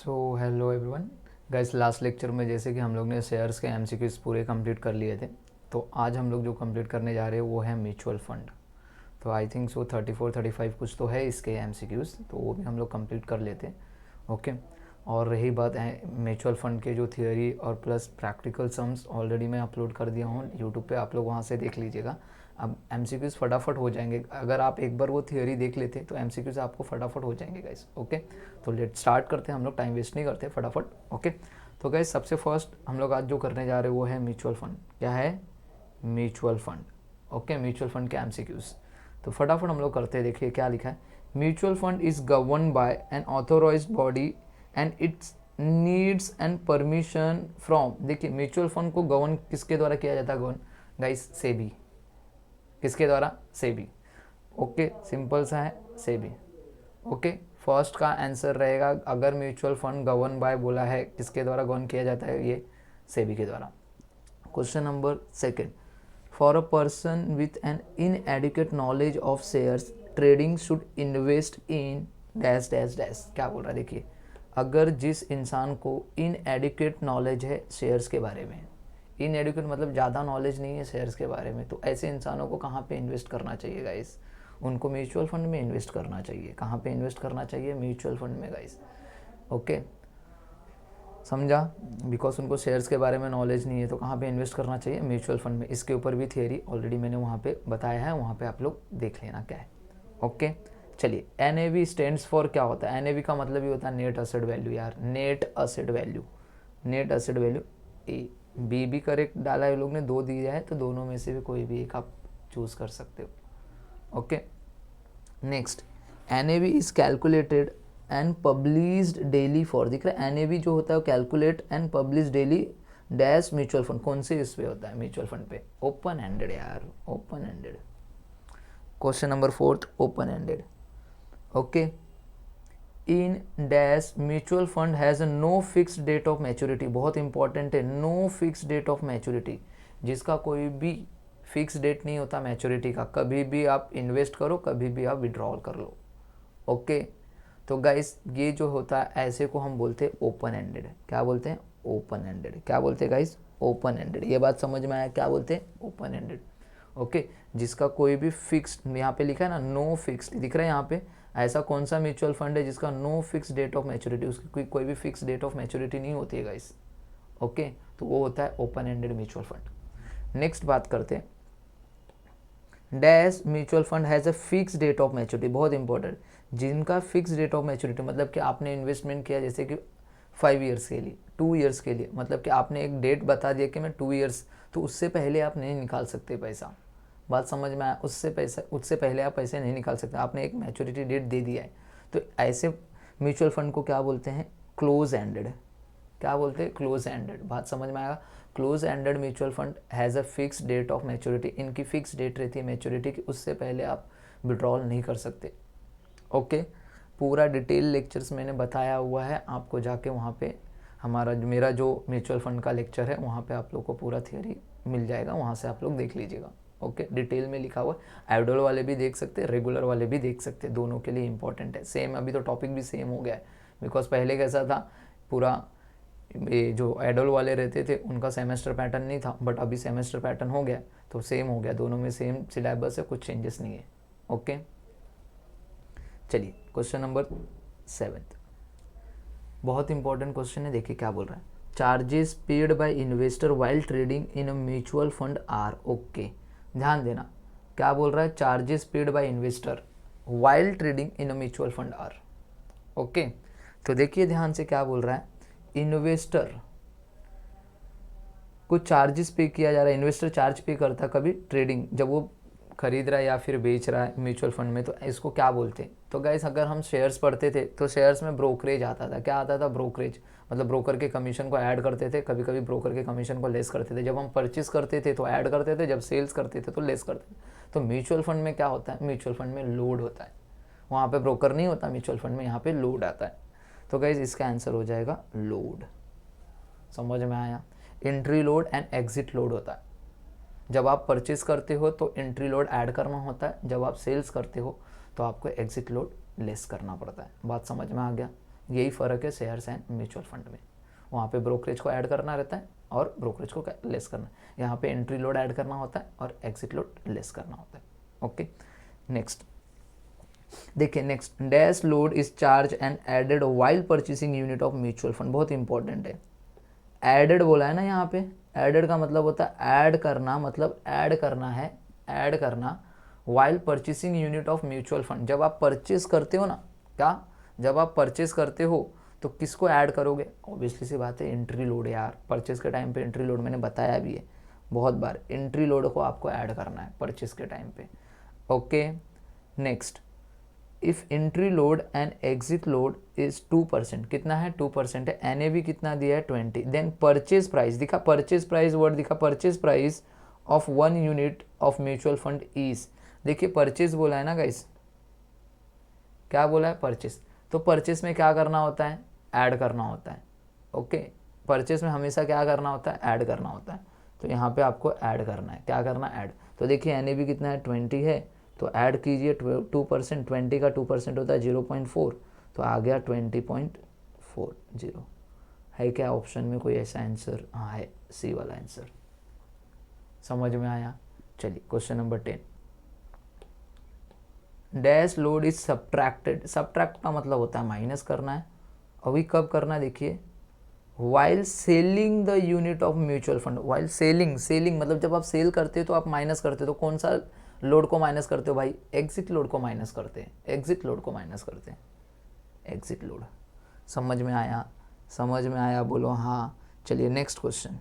So hello everyone guys, last lecture में जैसे कि हम लोग ने शेयर्स के एमसीक्यूज पूरे कंप्लीट कर लिए थे, तो आज हम लोग जो कंप्लीट करने जा रहे हैं वो है म्यूचुअल फंड। तो आई थिंक सो 34-35 कुछ तो है इसके एमसीक्यूज, तो वो भी हम लोग कंप्लीट कर लेते हैं। ओके। और रही बात है म्यूचुअल फंड के जो थियोरी और प्लस प्रैक्टिकल सम्स ऑलरेडी मैं अपलोड कर दिया हूँ यूट्यूब पे, आप लोग वहाँ से देख लीजिएगा। अब एमसीक्यूज फटाफट हो जाएंगे, अगर आप एक बार वो थियोरी देख लेते तो एमसीक्यूज आपको फटाफट हो जाएंगे गाइस। ओके, तो लेट स्टार्ट करते हैं, हम लोग टाइम वेस्ट नहीं करते, फटाफट। ओके, तो गाइस सबसे फर्स्ट हम लोग आज जो करने जा रहे हैं वो है म्यूचुअल फंड। क्या है? Mutual fund. Okay, mutual fund के एमसीक्यूज तो फटाफट हम लोग करते हैं। देखिए क्या लिखा है। Mutual fund is govern by an authorised body and its needs and permission from. देखिए म्यूचुअल फंड को गवर्न किसके द्वारा किया जाता है? Govern guys SEBI. किसके द्वारा? सेबी। ओके, सिंपल सा है, सेबी। ओके, फर्स्ट का आंसर रहेगा, अगर म्यूचुअल फंड गवर्न बाय बोला है, किसके द्वारा गवर्न किया जाता है? ये सेबी के द्वारा। Question number second, for a person with an इनएडिक्वेट knowledge of shares trading should invest in dash dash dash. क्या बोल रहा है? देखिए, अगर जिस इंसान को इनएडिक्वेट नॉलेज है शेयर्स के बारे में, इनएडिक्वेट मतलब ज़्यादा नॉलेज नहीं है शेयर्स के बारे में, तो ऐसे इंसानों को कहाँ पे इन्वेस्ट करना चाहिए गाइस? उनको म्यूचुअल फंड में इन्वेस्ट करना चाहिए। कहाँ पे इन्वेस्ट करना चाहिए? म्यूचुअल फंड में गाइस। ओके, समझा? बिकॉज उनको शेयर्स के बारे में नॉलेज नहीं है, तो कहाँ पे इन्वेस्ट करना चाहिए? म्यूचुअल फंड में। इसके ऊपर भी थियरी ऑलरेडी मैंने वहाँ पे बताया है, वहाँ पे आप लोग देख लेना क्या है। ओके, चलिए। NAV स्टैंड्स फॉर क्या होता है? NAV का मतलब ये होता है नेट असेट वैल्यू यार, net asset value. Net asset value. A B भी करेक्ट डाला है लोग ने, दो दिया है, तो दोनों में से भी कोई भी एक आप चूज कर सकते हो। Okay, next, NAV is calculated and published daily for. दिख रहा है NAV जो होता है calculate and publish daily dash mutual fund. कौन से इस पे होता है? म्यूचुअल फंड पे। ओपन एंडेड यार, open ended. Question number fourth, open ended. Okay, in dash mutual fund has no fix date of maturity. बहुत इंपॉर्टेंट है, no fix date of maturity, जिसका कोई भी फिक्स डेट नहीं होता मैच्योरिटी का। कभी भी आप इन्वेस्ट करो, कभी भी आप विड्रॉल कर लो। ओके, तो गाइस ये जो होता है ऐसे को हम बोलते हैं ओपन एंडेड। क्या बोलते हैं? Open ended. क्या बोलते हैं गाइस? Open ended. ये बात समझ में आया? क्या बोलते हैं? Open ended. ओके, जिसका कोई भी फिक्स, यहाँ पे लिखा है ना नो फिक्स, दिख रहा है यहाँ पे। ऐसा कौन सा म्यूचुअल फंड है जिसका no fix date of maturity, उसकी कोई भी फिक्स डेट ऑफ मैच्योरिटी नहीं होती है गाइस। ओके, तो वो होता है open ended mutual fund. Next बात करते हैं, dash mutual fund has a fix date of maturity. बहुत इंपॉर्टेंट, जिनका फिक्स डेट ऑफ मैच्योरिटी मतलब कि आपने इन्वेस्टमेंट किया जैसे कि 5 ईयर्स के लिए, 2 ईयर्स के लिए, मतलब कि आपने एक डेट बता दिया कि मैं 2 ईयर्स, तो उससे पहले आप नहीं निकाल सकते पैसा। बात समझ में आया? उससे पहले आप पैसे नहीं निकाल सकते, आपने एक मैच्योरिटी डेट दे दिया है। तो ऐसे म्यूचुअल फंड को क्या बोलते हैं? Close ended. क्या बोलते हैं? Close ended. बात समझ में आएगा? Close ended mutual fund has a fix date of maturity. इनकी फिक्स डेट रहती है मैच्योरिटी की, उससे पहले आप विड्रॉल नहीं कर सकते। ओके, पूरा डिटेल लेक्चर्स मैंने बताया हुआ है, आपको जाके वहाँ पे मेरा जो म्यूचुअल फंड का लेक्चर है वहाँ पे आप लोग को पूरा थियरी मिल जाएगा, वहाँ से आप लोग देख लीजिएगा। ओके, डिटेल में लिखा हुआ है। आइडल वाले भी देख सकते हैं, रेगुलर वाले भी देख सकते हैं, दोनों के लिए इंपॉर्टेंट है। सेम अभी तो टॉपिक भी सेम हो गया है, बिकॉज पहले कैसा था, पूरा ये जो एडल वाले रहते थे उनका सेमेस्टर पैटर्न नहीं था, बट अभी सेमेस्टर पैटर्न हो गया, तो सेम हो गया, दोनों में सेम सिलेबस है, कुछ चेंजेस नहीं है। ओके, चलिए क्वेश्चन नंबर 7, बहुत इंपॉर्टेंट क्वेश्चन है। देखिए क्या बोल रहा है, charges paid by investor while trading in a mutual fund are. Okay, ध्यान देना, क्या बोल रहा है? Charges paid by investor while trading in a mutual fund are. Okay, तो देखिए ध्यान से क्या बोल रहा है, इन्वेस्टर को चार्जेस पे किया जा रहा है। इन्वेस्टर चार्ज पे करता कभी ट्रेडिंग, जब वो खरीद रहा है या फिर बेच रहा है म्यूचुअल फंड में, तो इसको क्या बोलते हैं? तो गाइस अगर हम शेयर्स पढ़ते थे तो शेयर्स में ब्रोकरेज आता था। क्या आता था? ब्रोकरेज, मतलब ब्रोकर के कमीशन को ऐड करते थे, कभी कभी ब्रोकर के कमीशन को लेस करते थे। जब हम परचेस करते थे तो ऐड करते थे, जब सेल्स करते थे तो लेस करते थे। तो म्यूचुअल फंड में क्या होता है? म्यूचुअल फंड में लोड होता है, वहाँ पे ब्रोकर नहीं होता म्यूचुअल फंड में, यहाँ पे लोड आता है। तो गाइस इसका आंसर हो जाएगा लोड। समझ में आया? Entry load and exit load होता है। जब आप परचेज करते हो तो एंट्री लोड ऐड करना होता है, जब आप सेल्स करते हो तो आपको एग्जिट लोड लेस करना पड़ता है। बात समझ में आ गया? यही फ़र्क है शेयर्स एंड म्यूचुअल फंड में। वहाँ पे ब्रोकरेज को ऐड करना रहता है और ब्रोकरेज को लेस करना, यहाँ पे एंट्री लोड ऐड करना होता है और एग्जिट लोड लेस करना होता है। ओके, नेक्स्ट देखिए, next dash load is charge and added while purchasing unit of mutual fund, बहुत इंपॉर्टेंट है। एडेड बोला है ना यहाँ पे, एडेड का मतलब होता है ऐड करना, मतलब ऐड करना है, ऐड करना while purchasing unit of mutual fund. जब आप परचेस करते हो ना, क्या जब आप परचेस करते हो तो किसको ऐड करोगे? ऑब्वियसली सी बात है एंट्री लोड यार, परचेस के टाइम पे एंट्री लोड मैंने बताया भी है बहुत बार, एंट्री लोड को आपको ऐड करना है परचेस के टाइम पे। Okay, next if entry load and exit load is 2%, कितना है 2% है, एनएवी कितना दिया है 20, देन परचेज प्राइस दिखा, परचेज प्राइस वर्ड दिखा, purchase price of 1 unit of mutual fund is, देखिए परचेज बोला है ना गाइस, क्या बोला है परचेज, तो परचेज में क्या करना होता है, ऐड करना होता है। ओके, परचेज में हमेशा क्या करना होता है, ऐड करना होता है, तो यहाँ पे आपको ऐड करना है, क्या करना है ऐड। तो देखिए एनएवी कितना है 20 है, तो ऐड कीजिए 2%, 20 का 2% होता है 0.4, तो आ गया 20.40। है क्या ऑप्शन में कोई ऐसा आंसर? हाँ है, सी वाला आंसर। समझ में आया? चलिए question number 10, dash load is subtracted, subtract का मतलब होता है माइनस करना है, अभी कब करना है देखिए, while selling the unit of mutual fund, while selling, selling मतलब जब आप सेल करते हो तो आप माइनस करते हो, तो कौन सा लोड को माइनस करते हो भाई? एग्जिट लोड को माइनस करते हैं, एग्जिट लोड को माइनस करते हैं, एग्जिट लोड। समझ में आया? समझ में आया बोलो हाँ। चलिए next question,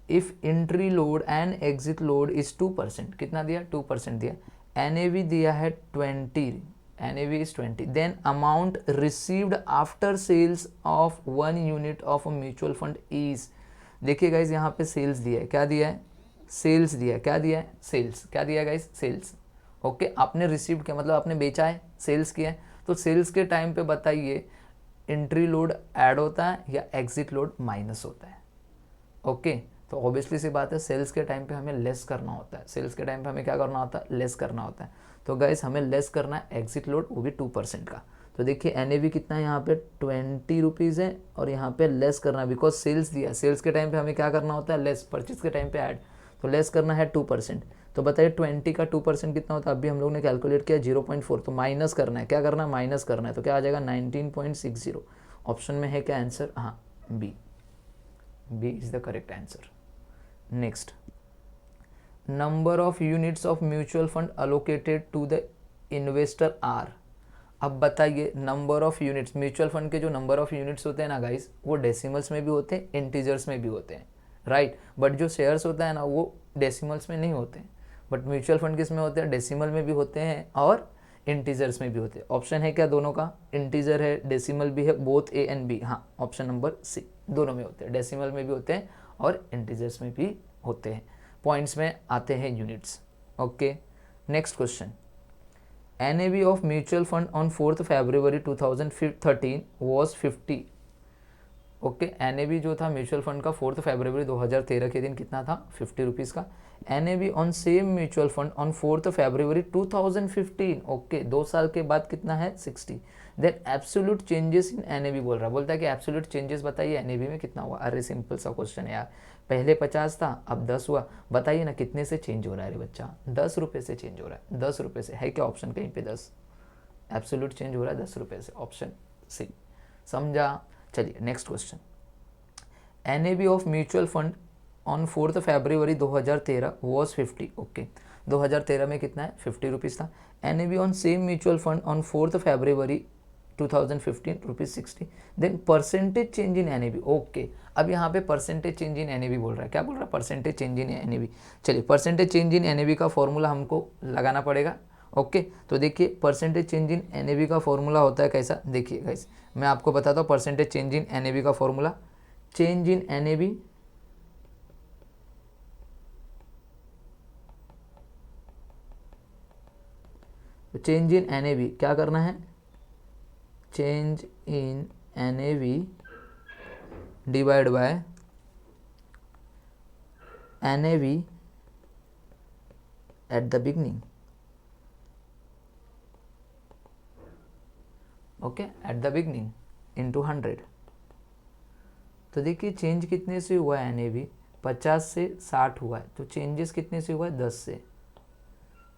if entry load and exit load is 2%, कितना दिया 2% दिया, एनएवी दिया है 20, NAV is 20, then amount received after sales of 1 unit of a mutual fund is, देखिए गाइज यहाँ पे सेल्स दिया है, क्या दिया है? सेल्स दिया है, क्या दिया है? सेल्स, क्या दिया है गाइज? सेल्स। ओके, आपने रिसीव्ड किया मतलब आपने बेचा है, सेल्स किया है, तो सेल्स के टाइम पे बताइए एंट्री लोड ऐड होता है या एग्जिट लोड माइनस होता है? ओके, तो ऑब्वियसली सी बात है सेल्स के टाइम पे हमें लेस करना होता है, सेल्स के टाइम पे हमें क्या करना होता है? लेस करना होता है। तो गाइस हमें लेस करना है एग्जिट लोड, वो भी 2% का। तो देखिए एनएवी कितना है यहाँ पे 20 रुपीज़ है, और यहाँ पे लेस करना है बिकॉज सेल्स दिया, सेल्स के टाइम पे हमें क्या करना होता है? लेस, परचेज के टाइम पे ऐड, तो लेस करना है 2%। तो बताइए 20 का 2% कितना होता है? अभी हम लोग ने कैलकुलेट किया 0.4, तो माइनस करना है, क्या करना है? माइनस करना है, तो क्या आ जाएगा 19.60। ऑप्शन में है क्या आंसर? हाँ, B, B is the correct answer. Next, number of units of mutual fund allocated to the investor are, अब बताइए number of units, mutual fund के जो नंबर ऑफ यूनिट्स होते हैं ना गाइस, वो डेसिमल्स में भी होते हैं, इंटीजर्स में भी होते हैं, राइट। बट जो शेयर्स होता है ना वो डेसिमल्स में नहीं होते हैं, बट म्यूचुअल फंड किस में होते हैं? डेसिमल में भी होते हैं और इंटीजर्स में भी होते हैं। ऑप्शन है क्या दोनों का? इंटीजर है, डेसिमल भी है, बोथ ए एंड बी। हाँ, ऑप्शन नंबर सी, दोनों में होते हैं, डेसिमल में भी होते हैं और इंटीजर्स में भी होते हैं। पॉइंट्स में आते हैं units. Okay, next question, NAV of mutual fund on 4th February 2013 was 50। Okay, NAV जो था म्यूचुअल फंड का 4 फरवरी 2013 के दिन कितना था? 50 रुपीज़ का। NAV on same mutual fund on 4 February 2015, okay 2 साल के बाद कितना है? 60। Then absolute changes in NAV बोल रहा, बोलता है कि एब्सोल्यूट चेंजेस बताइए NAV में कितना हुआ। अरे सिंपल सा क्वेश्चन है यार, पहले 50 था अब 10 हुआ, बताइए ना कितने से चेंज हो रहा है रे बच्चा? 10 रुपये से चेंज हो रहा है, 10 रुपये से। है क्या ऑप्शन कहीं पे 10? एब्सोल्यूट चेंज हो रहा है 10 रुपये से, ऑप्शन सी। समझा? चलिए next question, NAV of mutual fund on 4 February 2013 was 50। Okay, 2013 में कितना है? 50 रुपीज़ था। NAV on same mutual fund on 4 February 2015 rupees 60। Then percentage change in NAV, okay अब यहाँ पे परसेंटेज चेंज इन NAV बोल रहा है, क्या बोल रहा है? Percentage change in NAV। चलिए परसेंटेज चेंज इन NAV का फॉर्मूला हमको लगाना पड़ेगा। ओके, तो देखिए परसेंटेज चेंज इन NAV का फॉर्मूला होता है कैसा, देखिए गाइस मैं आपको बताता हूँ परसेंटेज चेंज इन NAV का formula. Change in NAV change in NAV क्या करना है? Change in NAV divide by NAV at the beginning, okay, eight the beginning into 100। तो देखिए चेंज कितने से हुआ है, NAV 50 से 60 हुआ है, तो चेंजेस कितने से हुआ है, 10 से।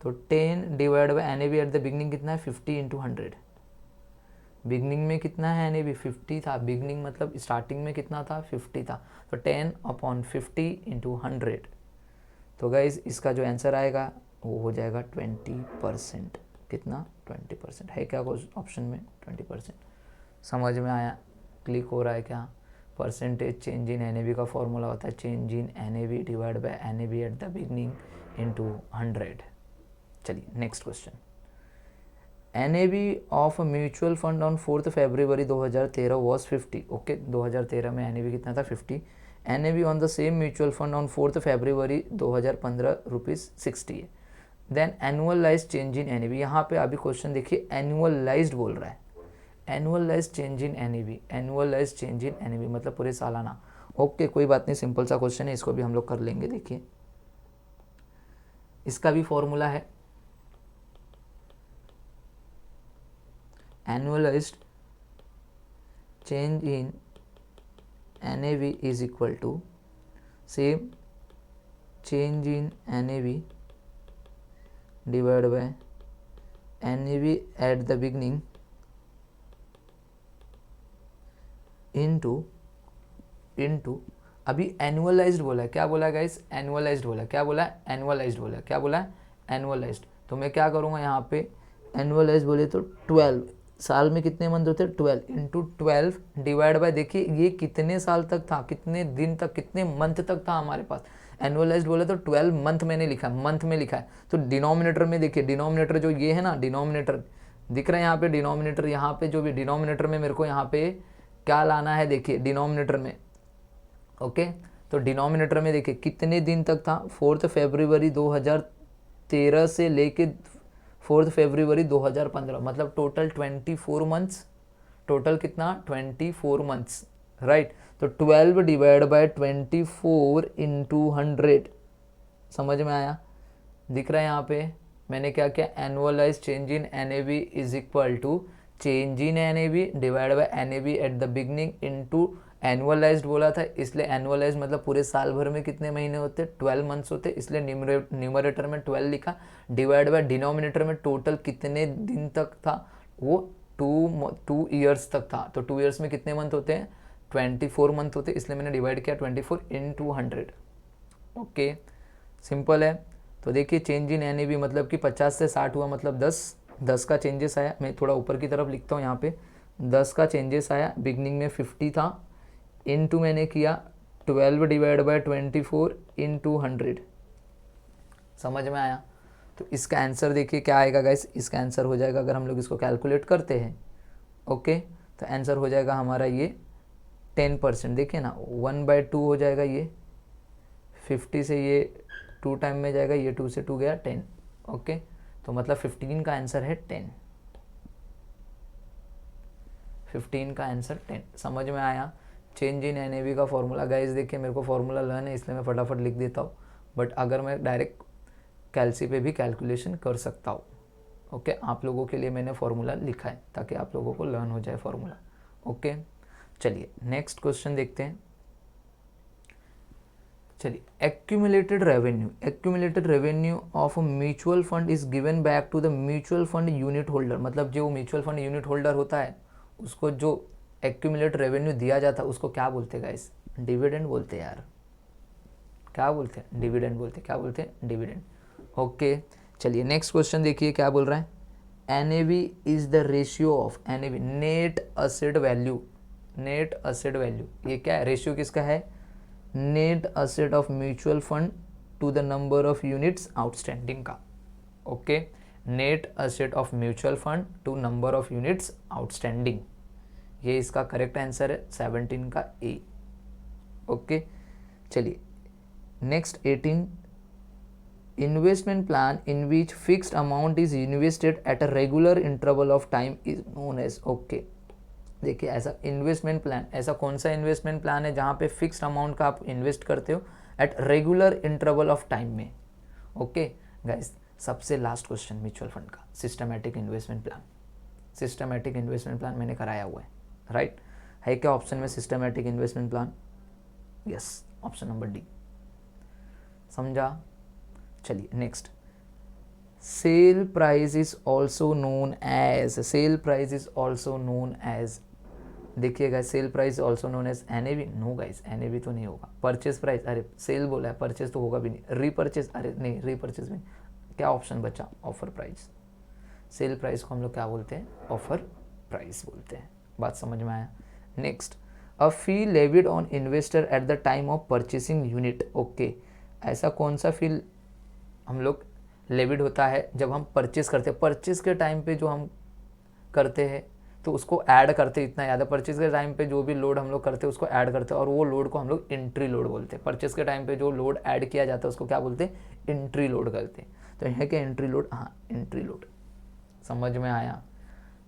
तो 10 divide by NAV at the beginning कितना है, 50 इंटू 100। बिगनिंग में कितना है NAV, 50 था। बिगनिंग मतलब स्टार्टिंग में कितना था, 50 था। तो 10 अपॉन 50 इंटू 100। तो गाइज इसका जो आंसर आएगा वो हो जाएगा 20%। कितना, 20% है क्या ऑप्शन में, 20%। समझ में आया, क्लिक हो रहा है क्या। परसेंटेज चेंज इन NAV का फॉर्मूला होता है change in NAV divide by NAV at the beginning into 100। चलिए next question. NAV of mutual fund on 4 February 2013 was 50। Okay, 2013 में NAV कितना था, 50। NAV on the same mutual fund on 4 February 2015 ₹60 है। Then annualise change in NAV। यहाँ पे अभी question देखिए annualised बोल रहा है, annualise change in NAV, annualise change in NAV मतलब पूरे सालाना। ओके कोई बात नहीं, सिंपल सा क्वेश्चन है, इसको भी हम लोग कर लेंगे। देखिए इसका भी फॉर्मूला है annualized change in NAV is equal to same change in NAV divided by NAV at the beginning into अभी एनुअलाइज्ड बोला है, क्या बोला है गाइस, एनुअलाइज्ड बोला है, क्या बोला है, एनुअलाइज्ड बोला है, क्या बोला है, एनुअलाइज्ड। तो मैं क्या करूँगा यहाँ पे, एनुअलाइज्ड बोले तो 12, साल में कितने मंथ होते हैं, 12 इंटू 12 डिवाइड बाय, देखिए ये कितने साल तक था, कितने दिन तक, कितने मंथ तक था हमारे पास। एनुअलाइज्ड बोले तो 12 मंथ मैंने लिखा है, मंथ में लिखा है। तो डिनोमिनेटर में देखिए, डिनोमिनेटर जो ये है ना, डिनोमिनेटर दिख रहा है यहाँ पे, डिनोमिनेटर यहाँ पे जो भी डिनोमिनेटर में मेरे को यहाँ पे क्या लाना है, देखिए डिनोमिनेटर में। ओके तो डिनोमिनेटर में देखिए कितने दिन तक था, 4 फरवरी 2013 से लेके 4 फरवरी 2015, मतलब टोटल 24 मंथ्स। टोटल कितना, 24 मंथ्स, राइट। तो 12 डिवाइड बाय 24 इंटू 100। समझ में आया, दिख रहा है यहाँ पे मैंने क्या किया, annualise change in NAV is equal to change in NAV divide by NAV at the beginning into annualised बोला था, इसलिए एनुअलाइज्ड मतलब पूरे साल भर में कितने महीने होते, 12 मंथ्स होते, इसलिए न्यूमरेटर में 12 लिखा, डिवाइड बाय डिनोमिनेटर में टोटल कितने दिन तक था, वो 2 ईयर्स तक था। तो 2 ईयर्स में कितने मंथ होते हैं, 24 मंथ होते, इसलिए मैंने डिवाइड किया 24 इंटू 100। ओके सिंपल है। तो देखिए चेंज इन NAV मतलब कि 50 से 60 हुआ, मतलब 10 का चेंजेस आया। मैं थोड़ा ऊपर की तरफ लिखता हूँ यहाँ पे, 10 का चेंजेस आया, बिगनिंग में 50 था, इनटू मैंने किया 12 डिवाइड बाय 24 इंटू 100। समझ में आया। तो इसका आंसर देखिए क्या आएगा गाइस, इसका आंसर हो जाएगा, अगर हम लोग इसको कैलकुलेट करते हैं, ओके तो आंसर हो जाएगा हमारा ये 10%। देखिए ना 1/2 हो जाएगा, ये 50 से ये 2 टाइम में जाएगा, ये 2 से 2 गया 10। ओके तो मतलब 15 का आंसर है 10, 15 का आंसर 10। समझ में आया। चेंज इन NAV का फॉर्मूला गाइस, देखिए मेरे को फॉर्मूला लर्न है इसलिए मैं फटाफट लिख देता हूँ, बट अगर मैं डायरेक्ट कैलसी पे भी कैलकुलेशन कर सकता हूँ। ओके आप लोगों के लिए मैंने फॉर्मूला लिखा है ताकि आप लोगों को लर्न हो जाए फॉर्मूला। ओके चलिए नेक्स्ट क्वेश्चन देखते हैं। चलिए accumulated revenue of a mutual fund is given back to the mutual fund unit holder, मतलब जो म्यूचुअल फंड यूनिट होल्डर होता है उसको जो एक्यूमुलेट रेवेन्यू दिया जाता है उसको क्या बोलते हैं गाइस, डिविडेंड बोलते हैं यार, क्या बोलते हैं, डिविडेंड बोलते हैं, क्या बोलते हैं, डिविडेंड। ओके चलिए नेक्स्ट क्वेश्चन देखिए क्या बोल रहा है, NAV is the ratio of NAV net asset value, net asset value ये क्या है, रेशियो किसका है, net asset of mutual fund to the number of units outstanding का। Okay net asset of mutual fund to number of units outstanding, ये इसका correct answer है 17 का ए। ओके चलिए next 18, investment plan in which fixed amount is invested at a regular interval of time is known as. Okay देखिए ऐसा investment plan, ऐसा कौन सा इन्वेस्टमेंट प्लान है जहाँ पे फिक्स्ड अमाउंट का आप इन्वेस्ट करते हो at regular interval of time में। ओके गाइस सबसे लास्ट क्वेश्चन म्यूचुअल फंड का systematic investment plan. Systematic investment plan मैंने कराया हुआ है, राइट। है क्या ऑप्शन में systematic investment plan? Yes, option number D. समझा? चलिए next, sale price is also known as, sale price is also known as, देखिएगा sale price also known as NAV, no guys NAV तो नहीं होगा। Purchase price, अरे cell बोला है, purchase तो होगा भी नहीं। रीपरचेज, अरे नहीं रीपरचेज में क्या ऑप्शन बचा? Offer price. सेल प्राइस को हम लोग क्या बोलते हैं? ऑफर प्राइस बोलते हैं। बात समझ में आया? Next, a fee levied on investor at the time of purchasing unit, okay. ऐसा कौन सा फी हम लोग लेविड होता है जब हम परचेस करते हैं? परचेस के टाइम पे जो हम करते हैं तो उसको ऐड करते, इतना याद है, परचेज के टाइम पे जो भी लोड हम लोग करते हैं उसको ऐड करते हैं, और वो लोड को हम लोग एंट्री लोड बोलते हैं। परचेज के टाइम पे जो लोड ऐड किया जाता है उसको क्या बोलते हैं? एंट्री लोड करते हैं। तो यह क्या एंट्री लोड? हाँ एंट्री लोड, समझ में आया?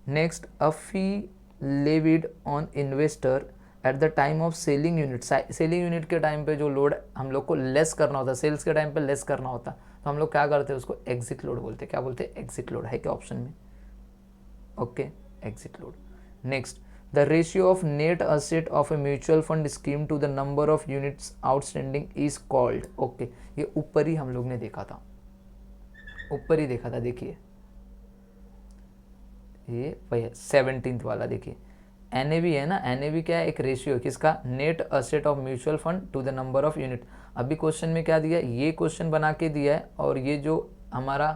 Next, a fee levied on investor at the time of selling unit, selling unit के टाइम पे जो लोड हम लोग को लेस करना होता है, सेल्स के टाइम पे लेस करना होता है, तो हम लोग क्या करते हैं? उसको एग्जिट लोड बोलते हैं। क्या बोलते हैं? Exit load. है क्या ऑप्शन में? Okay, exit load. Next, the ratio of net asset of a mutual fund scheme to the number of units outstanding is called, okay. ये ऊपर ही हम लोग ने देखा था, ऊपर ही देखा था, देखिए ये वही 17th वाला, देखिए एनएवी है ना, एनएवी क्या है? एक रेशियो किसका? Net asset of mutual fund to the number of unit. अभी क्वेश्चन में क्या दिया है? ये क्वेश्चन बना के दिया है, और ये जो हमारा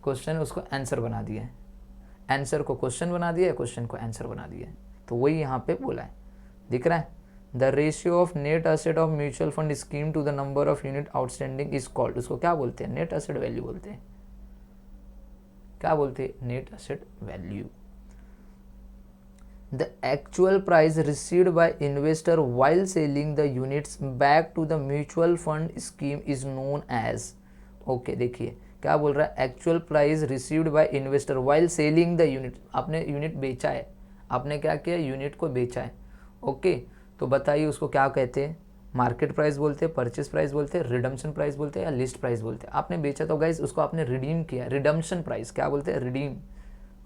क्वेश्चन है उसको आंसर बना दिया है। आंसर को क्वेश्चन बना दिया है, क्वेश्चन को आंसर बना दिया है, तो वही यहाँ पे बोला है, दिख रहा है? The ratio of net asset of mutual fund scheme to the number of unit outstanding is called, उसको क्या बोलते हैं? नेट असेट वैल्यू बोलते हैं। क्या बोलते हैं? Net asset value. The actual price received by investor while selling the units back to the mutual fund scheme is known as, okay, देखिए क्या बोल रहा है? Actual price received by investor while selling the unit, आपने unit बेचा है, आपने क्या किया? यूनिट को बेचा है, ओके। तो बताइए उसको क्या कहते हैं? मार्केट प्राइस बोलते हैं, परचेस प्राइस बोलते हैं, रिडम्पशन प्राइस बोलते हैं, या लिस्ट प्राइस बोलते हैं? आपने बेचा तो गाइस उसको आपने रिडीम किया, रिडम्पशन प्राइस। क्या बोलते हैं? Redeem,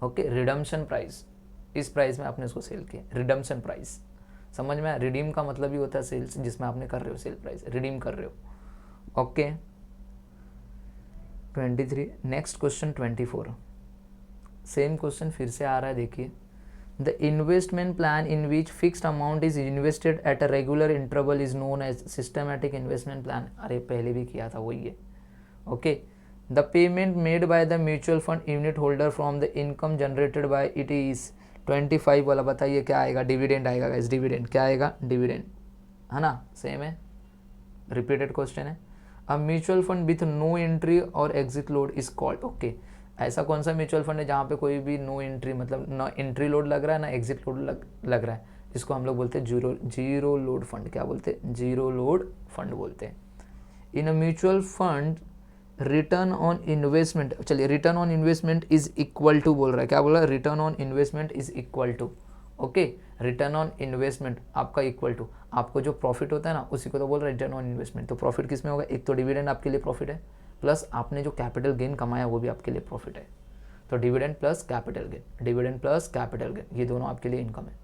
okay, redemption price. इस प्राइस में आपने उसको सेल किया, रिडम्पशन प्राइस। समझ में आया? रिडीम का मतलब ही होता है सेल्स, जिसमें आपने कर रहे हो सेल प्राइस, रिडीम कर रहे हो, okay. 23, next question 24, same question फिर से आ रहा है, देखिए। The investment plan in which fixed amount is invested at a regular interval is known as systematic investment plan. अरे पहले भी किया था, वही है, okay. The payment made by the mutual fund unit holder from the income generated by it is 25 वाला, बताइए क्या आएगा? डिविडेंड आएगा गाइस, डिविडेंड। क्या आएगा? डिविडेंड, है ना? सेम है, रिपीटेड क्वेश्चन है। अब mutual fund with no entry और exit load is called, okay. ऐसा कौन सा म्यूचुअल फंड है जहाँ पे कोई भी नो एंट्री, मतलब ना एंट्री लोड लग रहा है ना एग्जिट लोड लग रहा है? इसको हम लोग बोलते हैं जीरो लोड फंड। क्या बोलते हैं? जीरो लोड फंड बोलते हैं। In a mutual fund return on investment, चलिए return on investment is equal to बोल रहा है। क्या बोल रहा है? Return on investment is equal to, okay. Return on investment आपका इक्वल टू, आपको जो प्रॉफिट होता है ना उसी को तो बोल रहा है रिटर्न ऑन इन्वेस्टमेंट। तो प्रॉफिट किस में होगा? एक तो डिविडेंड आपके लिए प्रॉफिट है, प्लस आपने जो कैपिटल गेन कमाया वो भी आपके लिए प्रॉफिट है। तो dividend plus capital gain, dividend plus capital gain, ये दोनों आपके लिए इनकम है।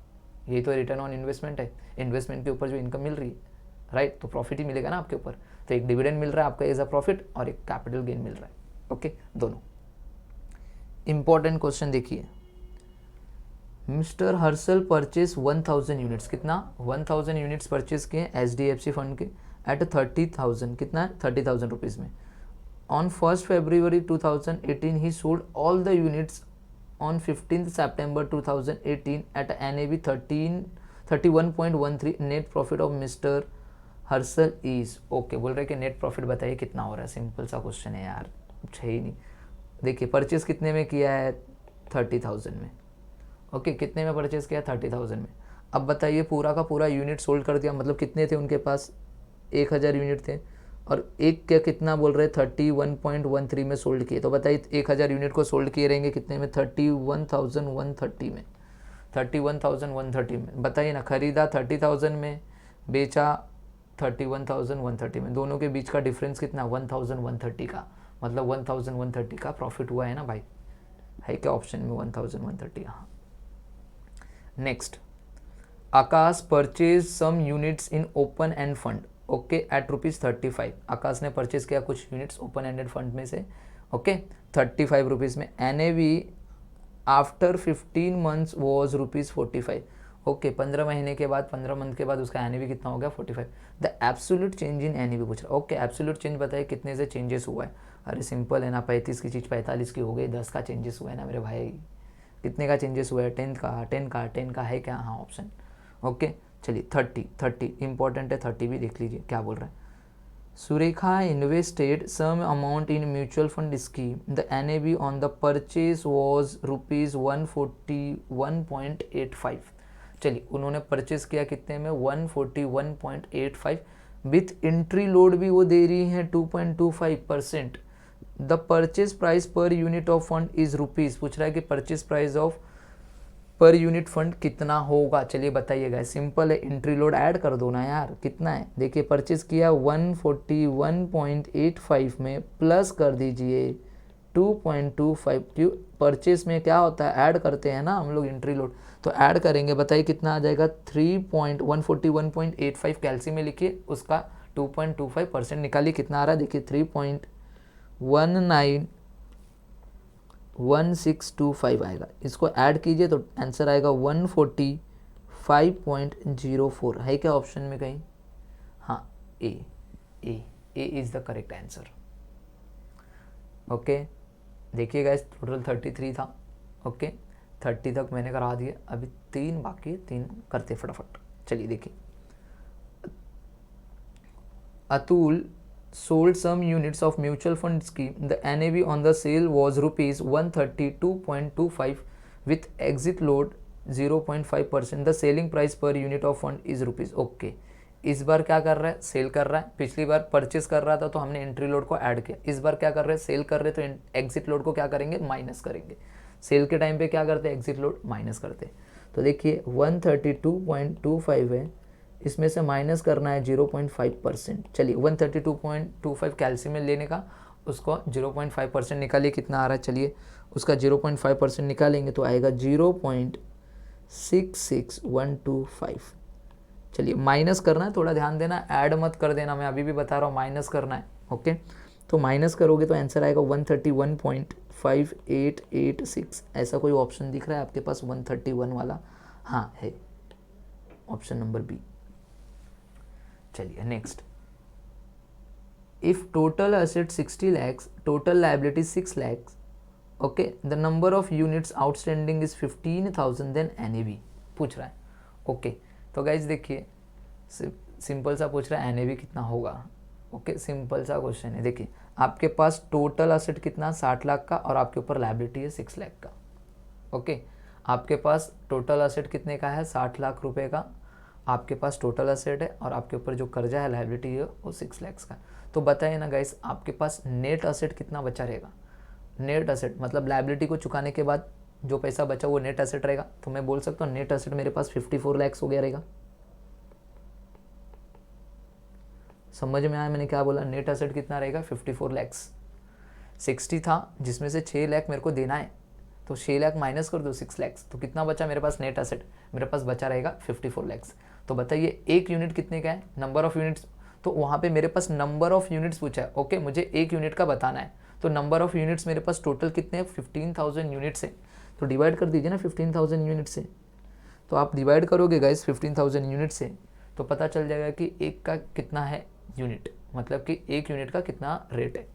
यही तो रिटर्न ऑन इन्वेस्टमेंट है, इन्वेस्टमेंट के ऊपर जो इनकम मिल रही है, राइट। तो प्रॉफिट ही मिलेगा ना आपके ऊपर। तो एक डिविडेंड मिल रहा है आपका एज अ प्रॉफिट, और एक कैपिटल गेन मिल रहा है, ओके, दोनों। इंपॉर्टेंट क्वेश्चन देखिए, मिस्टर हर्षल परचेज 1000 यूनिट्स, कितना? 1000 यूनिट्स परचेज किए HDFC फंड के एट 30,000, कितना है? 30,000 रुपीज़ में। On 1 February 2018 he sold all the units on 15 September 2018 at NAV 31.13। Net profit of mister Harshal is, okay. बोल रहे कि नेट प्रॉफिट बताइए कितना हो रहा है। सिंपल सा क्वेश्चन है यार, कुछ है ही नहीं। देखिए परचेज कितने में किया है? 30,000 में, ओके। कितने में परचेज किया? 30,000 में। अब बताइए पूरा का पूरा यूनिट सोल्ड कर दिया, मतलब कितने थे उनके पास? 1000 यूनिट थे, और एक क्या कितना बोल रहे? 31.13 में सोल्ड किए। तो बताइए 1000 यूनिट को सोल्ड किए रहेंगे कितने में? 31,130 में, 31,130 में। बताइए ना, खरीदा 30,000 में, बेचा 31,130 में, दोनों के बीच का डिफरेंस कितना? 1,130 का, मतलब 1,130 का प्रॉफिट हुआ है ना भाई। है क्या ऑप्शन में 1,130? हाँ, next, Akash purchase some units in open end fund, okay, at ₹35। Akash ने परचेज किया कुछ यूनिट्स ओपन एंडेड फंड में से, ओके, ₹35 में। NAV after 15 months was ₹45, okay, 15 महीने के बाद, 15 मंथ के बाद उसका NAV कितना हो गया 45। The absolute change in NAV पूछ रहा है, ओके, एब्सोल्यूट चेंज बताइए कितने से चेंजेस हुआ है। अरे सिंपल है ना, 35 की चीज़ 45 की हो गई, 10 का चेंजेस हुआ है ना मेरे भाई। कितने का चेंजेस हुआ है, 10 का है क्या, हाँ ऑप्शन, ओके। चलिए 30 इंपॉर्टेंट है, 30 भी देख लीजिए क्या बोल रहा है। Surekha invested some amount in mutual fund scheme, the NAV on the purchase was ₹141.85। चलिए उन्होंने परचेज किया कितने में, 141.85, विथ एंट्री लोड भी वो दे रही हैं 2.25%। The purchase price per unit of fund is rupees, पूछ रहा है कि purchase price of per unit fund कितना होगा। चलिए बताइएगा, सिंपल है, एंट्री लोड ऐड कर दो ना यार, कितना है देखिए, परचेज किया 141.85 में प्लस कर दीजिए 2.25, क्यों परचेज में क्या होता है, ऐड करते हैं ना हम लोग एंट्री लोड, तो ऐड करेंगे, बताइए कितना आ जाएगा, 141.85 कैलसी में लिखिए, उसका 2.25% निकालिए, कितना आ रहा है देखिए 3.1625 आएगा। इसको ऐड कीजिए तो आंसर आएगा 145.04। है क्या ऑप्शन में कहीं, हाँ A is the correct answer, okay. देखिएगा इस टोटल 33 था, ओके, 30 तक मैंने करा दिए, अभी 3 बाकी है, 3 करते फटाफट। चलिए देखिए, Atul sold some units of mutual fund scheme. The NAV on the sale was ₹132.25 with exit load 0.5%. The selling price per unit of fund is rupees, okay. इस बार क्या कर रहा है, सेल कर रहा है। पिछली बार परचेस कर रहा था तो हमने एंट्री लोड को ऐड किया, इस बार क्या कर रहे हैं, सेल कर रहे, तो एग्जिट लोड को क्या करेंगे, माइनस करेंगे। सेल के टाइम पे क्या करते हैं, एग्जिट लोड माइनस करते हैं। तो देखिए 132.25 है, इसमें से माइनस करना है 0.5%। चलिए 132.25 कैल्सी में लेने का, उसको 0.5% निकालिए, कितना आ रहा है, चलिए उसका 0.5% निकालेंगे तो आएगा 0.66125। चलिए माइनस करना है, थोड़ा ध्यान देना, ऐड मत कर देना, मैं अभी भी बता रहा हूँ, माइनस करना है, ओके। तो माइनस करोगे तो आंसर आएगा 131.5886। ऐसा कोई ऑप्शन दिख रहा है आपके पास 131 वाला, हाँ है, ऑप्शन नंबर बी। चलिए next, if total asset 60 lakhs, total liability 6 lakhs, okay, the number of units outstanding is 15,000, then NAV पूछ रहा है, ओके। तो गाइज देखिए, सिंपल सा पूछ रहा है NAV कितना होगा, ओके, सिंपल सा क्वेश्चन है। देखिए आपके पास टोटल असेट कितना 60 लाख का, और आपके ऊपर लाइबिलिटी है 6 लाख का, ओके। आपके पास टोटल असेट कितने का है, 60 लाख रुपए का आपके पास टोटल असेट है, और आपके ऊपर जो कर्जा है, लाइबिलिटी है, वो 6 lakhs का। तो बताइए ना गाइस, आपके पास नेट असेट कितना बचा रहेगा। नेट असेट मतलब लाइबिलिटी को चुकाने के बाद जो पैसा बचा वो नेट असेट रहेगा। तो मैं बोल सकता हूँ नेट असेट मेरे पास 54 lakhs हो गया रहेगा। समझ में आया मैंने क्या बोला, नेट असेट कितना रहेगा 54 lakhs। 60 था जिसमें से 6 लाख मेरे को देना है, तो 6 लाख माइनस कर दो 6 lakhs, तो कितना बचा मेरे पास नेट असेट, मेरे पास बचा रहेगा 54 lakhs। तो बताइए एक यूनिट कितने का है, नंबर ऑफ यूनिट्स, तो वहाँ पे मेरे पास नंबर ऑफ यूनिट्स पूछा है, ओके, मुझे एक यूनिट का बताना है। तो नंबर ऑफ यूनिट्स मेरे पास टोटल कितने हैं, 15,000 यूनिट्स है, तो डिवाइड कर दीजिए ना 15,000 यूनिट से। तो आप डिवाइड करोगे गाइस 15,000 यूनिट से, तो पता चल जाएगा कि एक का कितना है यूनिट, मतलब कि एक यूनिट का कितना रेट है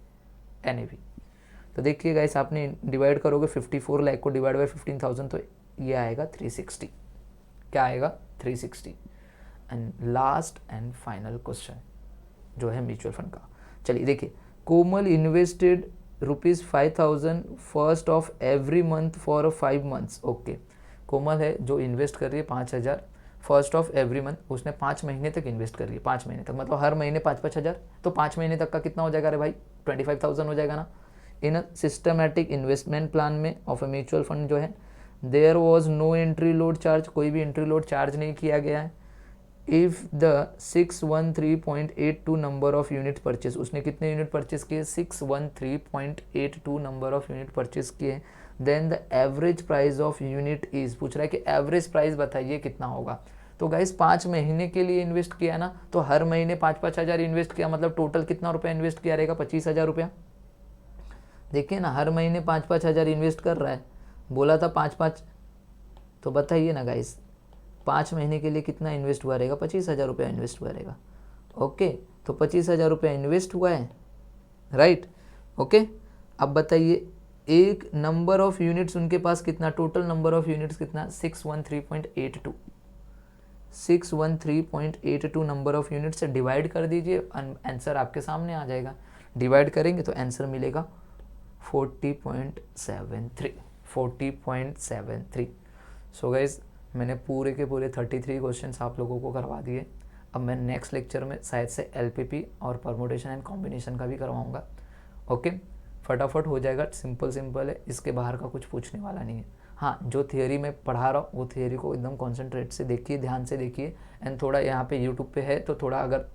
NAV। तो देखिए गाइस, आपने डिवाइड करोगे 54 लाख को डिवाइड बाई 15,000, तो ये आएगा 360। क्या आएगा 360। And last and final question जो है म्यूचुअल फंड का। चलिए देखिए, Komal invested ₹5,000 first of every month for 5 months, ओके। कोमल है जो इन्वेस्ट कर रही है 5,000 फर्स्ट ऑफ एवरी मंथ, उसने 5 महीने तक इन्वेस्ट कर रही है, 5 महीने तक मतलब हर महीने 5-5 हज़ार, तो 5 महीने तक का कितना हो जाएगा रे भाई, 25,000 हो जाएगा ना। इन सिस्टमैटिक इन्वेस्टमेंट प्लान में ऑफ ए म्यूचुअल फंड जो है, there was no entry load charge, कोई भी एंट्री लोड चार्ज नहीं किया गया है। If the 613.82 number of unit purchase, उसने कितने यूनिट परचेज किए, 613.82 नंबर ऑफ यूनिट परचेज किए, then the average price of unit is, पूछ रहा है कि एवरेज प्राइस बताइए कितना होगा। तो गाइस 5 महीने के लिए इन्वेस्ट किया ना, तो हर महीने 5-5 हज़ार इन्वेस्ट किया, मतलब टोटल कितना रुपया इन्वेस्ट किया रहेगा, 25,000 रुपया। देखिए ना, हर महीने 5-5 हज़ार इन्वेस्ट कर रहा है, बोला था 5-5, तो बताइए ना गाइस 5 महीने के लिए कितना इन्वेस्ट हुआ रहेगा, 25,000 रुपया इन्वेस्ट हुआ रहेगा। ओके, तो 25,000 रुपया इन्वेस्ट हुआ है, राइट। ओके, अब बताइए एक नंबर ऑफ यूनिट्स उनके पास कितना, टोटल नंबर ऑफ यूनिट्स कितना, 613.82, 613.82 नंबर ऑफ यूनिट से डिवाइड कर दीजिए, आंसर आपके सामने आ जाएगा। डिवाइड करेंगे तो आंसर मिलेगा 40.73। सो गाइज मैंने पूरे के पूरे 33 क्वेश्चंस आप लोगों को करवा दिए। अब मैं नेक्स्ट लेक्चर में शायद से LPP और परमुटेशन एंड कॉम्बिनेशन का भी करवाऊँगा। ओके, फटाफट हो जाएगा, सिंपल है, इसके बाहर का कुछ पूछने वाला नहीं है। हाँ, जो थियोरी मैं पढ़ा रहा हूँ वो थियोरी को एकदम कॉन्सेंट्रेट से देखिए, ध्यान से देखिए, एंड थोड़ा यहाँ पे यूट्यूब पे है तो थोड़ा अगर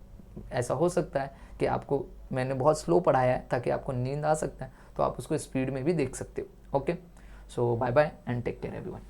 ऐसा हो सकता है कि आपको मैंने बहुत स्लो पढ़ाया है ताकि आपको नींद आ सकता है, तो आप उसको स्पीड में भी देख सकते हो। Okay, so bye bye and take care everyone.